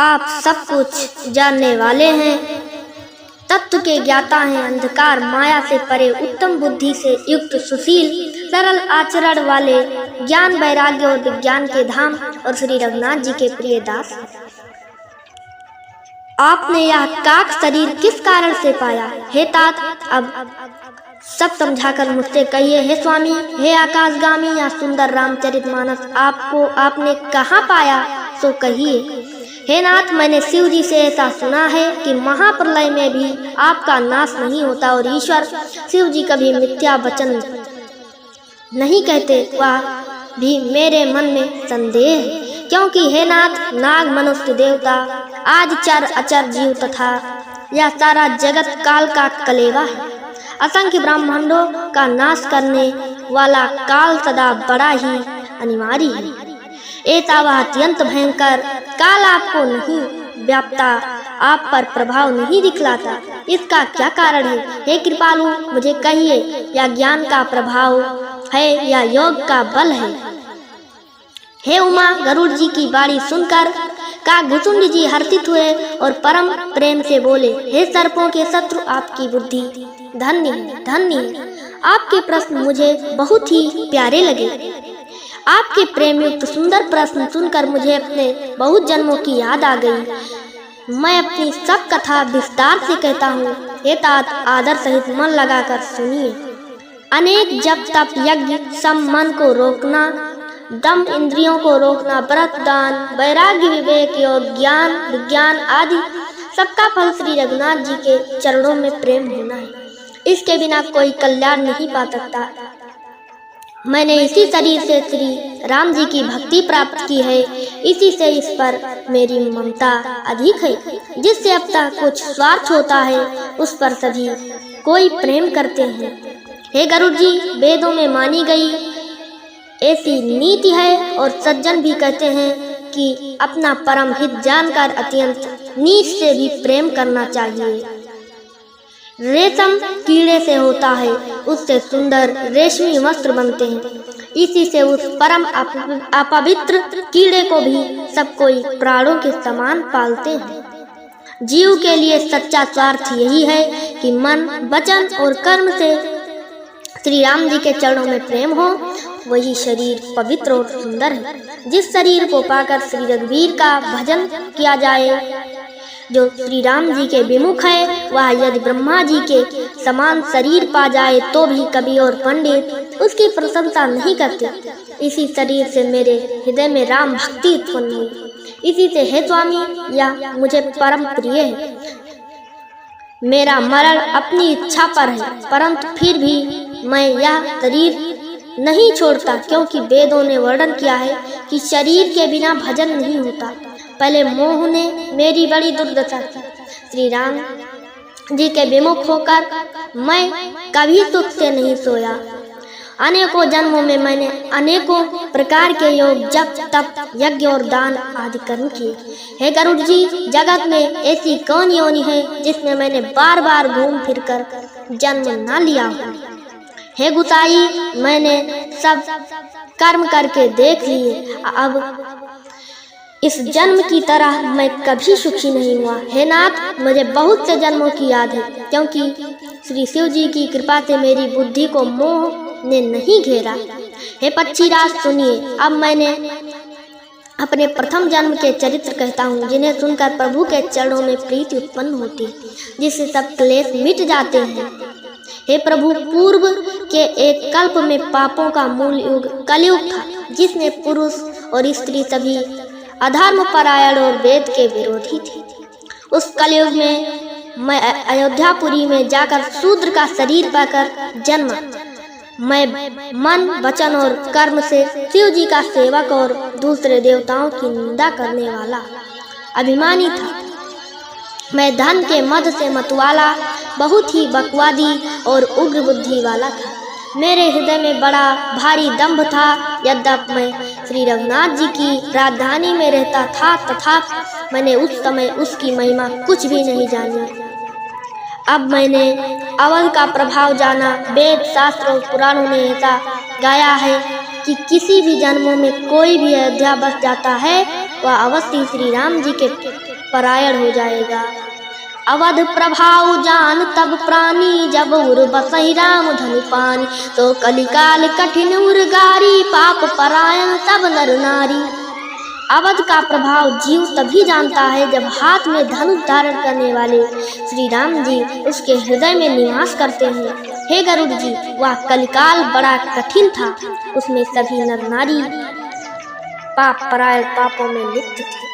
आप सब कुछ जानने वाले हैं, तत्व के ज्ञाता हैं, अंधकार माया से परे, उत्तम बुद्धि से युक्त, सुशील सरल आचरण वाले, ज्ञान वैराग्य और विज्ञान के धाम और श्री रघुनाथ जी के प्रिय दास। आपने यह काक शरीर किस कारण से पाया? हे तात, अब सब समझाकर मुझसे कहिए। हे स्वामी, हे आकाशगामी या सुंदर रामचरितमानस, आपको आपने कहाँ पाया सो कहिए। हे नाथ, मैंने शिव जी से ऐसा सुना है कि महाप्रलय में भी आपका नाश नहीं होता और ईश्वर शिव जी कभी मिथ्या वचन नहीं कहते। वह भी मेरे मन में संदेह है, क्योंकि हे नाथ, नाग, मनुष्य, देवता आदि चर अचर जीव तथा यह सारा जगत काल का कलेवा है। असंख्य ब्रह्मांडों का नाश करने वाला काल सदा बड़ा ही अनिवार्य है। ऐसा वह अत्यंत भयंकर काल आपको नहीं व्यापता, आप पर प्रभाव नहीं दिखलाता, इसका क्या कारण है? हे कृपालु, मुझे कहिए, या ज्ञान का प्रभाव है या योग का बल है? हे उमा, गरुड़ जी की बाणी सुनकर काकभुचुंड जी हर्षित हुए और परम प्रेम से बोले, हे सर्पों के शत्रु, आपकी बुद्धि धन्य है, धन्य है। आपके प्रश्न मुझे बहुत ही प्यारे लगे। आपके प्रेम युक्त सुंदर प्रश्न सुनकर मुझे अपने बहुत जन्मों की याद आ गई। मैं अपनी सब कथा विस्तार से कहता हूँ। हे तात, आदर सहित मन लगाकर सुनिए। अनेक जप तप यज्ञ, सम मन को रोकना, दम इंद्रियों को रोकना, व्रत दान वैराग्य विवेक योग ज्ञान विज्ञान आदि सबका फल श्री रघुनाथ जी के चरणों में प्रेम होना है। इसके बिना कोई कल्याण नहीं पा सकता। मैंने इसी शरीर से श्री राम जी की भक्ति प्राप्त की है, इसी से इस पर मेरी ममता अधिक है। जिससे अब तक कुछ स्वार्थ होता है, उस पर सभी कोई प्रेम करते हैं। हे गरुड़ जी, वेदों में मानी गई ऐसी नीति है और सज्जन भी कहते हैं कि अपना परम हित जानकर अत्यंत नीच से भी प्रेम करना चाहिए। रेशम कीड़े से होता है, उससे सुंदर रेशमी वस्त्र बनते हैं। इसी से उस परम अपवित्र कीड़े को भी सब कोई प्राणों के समान पालते हैं। जीव के लिए सच्चा स्वार्थ यही है कि मन वचन और कर्म से श्री राम जी के चरणों में प्रेम हो। वही शरीर पवित्र और सुंदर है। जिस शरीर को पाकर श्री रघुवीर का भजन किया जाए, जो श्री राम जी के विमुख है, वह यदि ब्रह्मा जी के समान शरीर पा जाए तो भी कवि और पंडित उसकी प्रशंसा नहीं करते। इसी शरीर से मेरे हृदय में राम भक्ति उत्पन्न हुई। इसी से हे स्वामी, यह मुझे परम प्रिय है। मेरा मरण अपनी इच्छा पर है, परंतु फिर भी मैं यह शरीर नहीं छोड़ता, क्योंकि वेदों ने वर्णन किया है कि शरीर के बिना भजन नहीं होता। पहले मोह ने मेरी बड़ी दुर्दशा की। श्री राम जी के विमुख होकर मैं कभी सुख से नहीं सोया। अनेकों जन्मों में मैंने अनेकों प्रकार के योग जप तप यज्ञ और दान आदि कर्म किए। हे गरुड़ जी, जगत में ऐसी कौन योनि है जिसमें मैंने बार बार घूम फिर कर जन्म न लिया हो? हे गुसाई, मैंने सब कर्म करके देख लिए। अब इस जन्म की तरह मैं कभी सुखी नहीं हुआ। हे नाथ, मुझे बहुत से जन्मों की याद है, क्योंकि श्री शिव जी की कृपा से मेरी बुद्धि को मोह ने नहीं घेरा। हे पक्षीराज, सुनिए। अब मैंने अपने प्रथम जन्म के चरित्र कहता हूँ, जिन्हें सुनकर प्रभु के चरणों में प्रीति उत्पन्न होती, जिससे सब क्लेश मिट जाते हैं। हे प्रभु, पूर्व के एक कल्प में पापों का मूल युग कलयुग था, जिसमें पुरुष और स्त्री सभी अधर्म परायण और वेद के विरोधी थे। उस कलयुग में मैं अयोध्यापुरी में जाकर शूद्र का शरीर पाकर जन्मा। मैं मन वचन और कर्म से शिव जी का सेवक और दूसरे देवताओं की निंदा करने वाला अभिमानी था। मैं धन के मद से मतवाला, बहुत ही बकवादी और उग्र बुद्धि वाला था। मेरे हृदय में बड़ा भारी दंभ था। यद्यपि मैं श्री रघुनाथ जी की राजधानी में रहता था, तथापि मैंने उस समय उसकी महिमा कुछ भी नहीं जानी। अब मैंने अवध का प्रभाव जाना। वेद शास्त्र और पुराणों ने ऐसा गाया है कि किसी भी जन्मों में कोई भी अयोध्या बस जाता है वह अवश्य श्री राम जी के परायण हो जाएगा। अवध प्रभाव जान तब प्राणी, जब उर बसई राम धनु पानी। तो कलिकाल कठिन उर्गारी, पाप परायण सब नर नारी। अवध का प्रभाव जीव तभी जानता है जब हाथ में धनुष धारण करने वाले श्री राम जी उसके हृदय में निवास करते हैं। हे गरुड़ जी, वह कलिकाल बड़ा कठिन था, उसमें सभी नर नारी पाप परायण पापों में लिप्त थे।